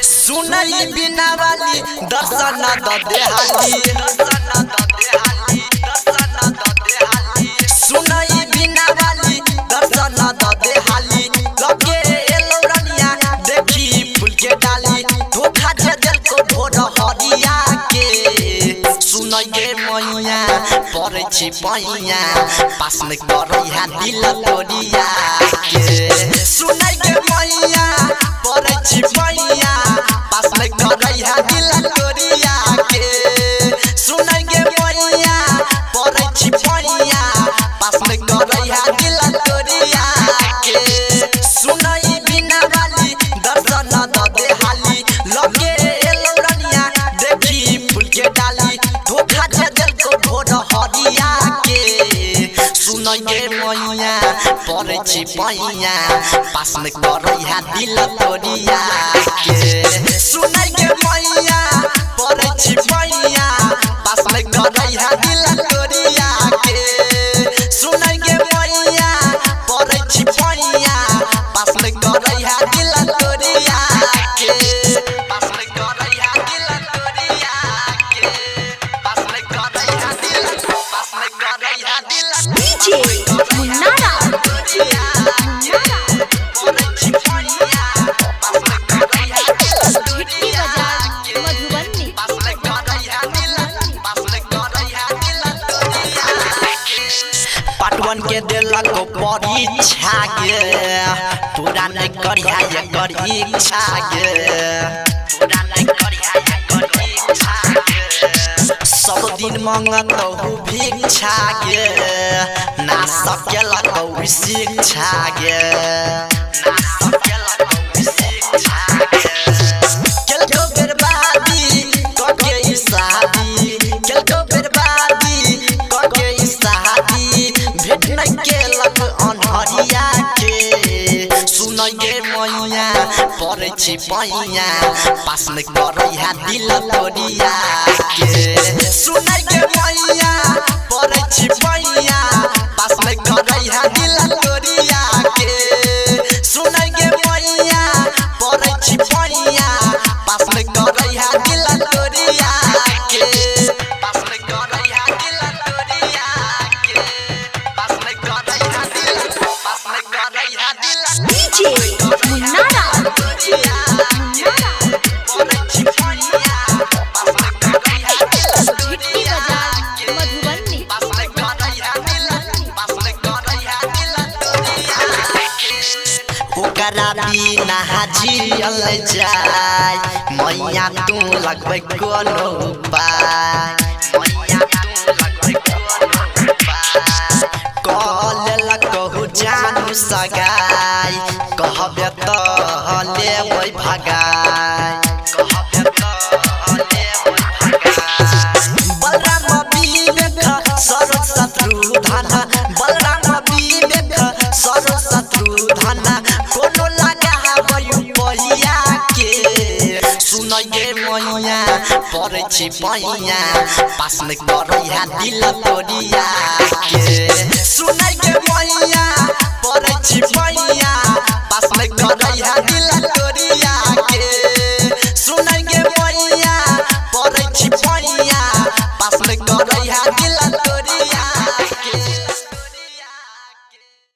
सुनई बिना वाली दर्शन द देहाली सुनई बिना वाली दर्शन द देहाली लगे एलो रनिया देखी फूल के डाली धोखा दे दिल को भोर हरिया के सुनई गे मैया परे छी पैया पास में करैया दिल तोरिया के सुनई गे मैया परे छी पैया पास में करैया दिल तोरिया के सुनई गे मैया परे छी पैया पास में करैया दिल तोरिया के सुनई बिना वाली दर्शन द देहाली लगे एलो रनिया देखी फूल के डाली धोखा दे दिल को भोर हरिया के सुनई गे मैया परे छी पैया पास में करैया दिल तोरिया के सुनई गे मैया परे छी पैया पास में करैया दिल तोरिया के सुनई गे मैया परे छी पैया पास में करैया दिल तोरिया के पास में करैया दिल तोरिया के पास में करैया दिल डीजे मुन्नारा पाटवन के दिलक परीक्षा गे पूरा नहीं करिया ये कर इच्छा गे पूरा नहीं करिया ये कर इच्छा गे सब दिन मांगत हूँ भिक्षा गे ना सकेलक शिक्षा गे ना सकेलक शिक्षा गे केलको बर्बादी कके शादी केलको बर्बादी कके शादी भेट नहीं केलक अनहरिया के सुनई गे मैया परे छी पैया पास में करैया दिल तोरिया के सुनई गे मैया परे छी पैया पास में करैया दिल तोरिया के सुनई गे मैया परे छी पैया पास में करैया दिल तोरिया के पास में करैया दिल तोरिया के पास में करैया दिल डीजे मुन्नारा ओकरा बिना जियल जाय मैया तू लगबै कोनो उपाय मैया तू लगबै कोनो उपाय कल कहू जानू सगाई कहबे त लेबै भगाई कहबे त लेबै भगाई बलराम विवेक सर शत्रुधन बलराम विवेक सर शत्रुधन कोनो लगाबै पहिया के सुनई गे मैया परे छी पैया पास में करैया दिल तोरिया के सुनई गे मैया परे छी पैया पास में करैया दिल तोरिया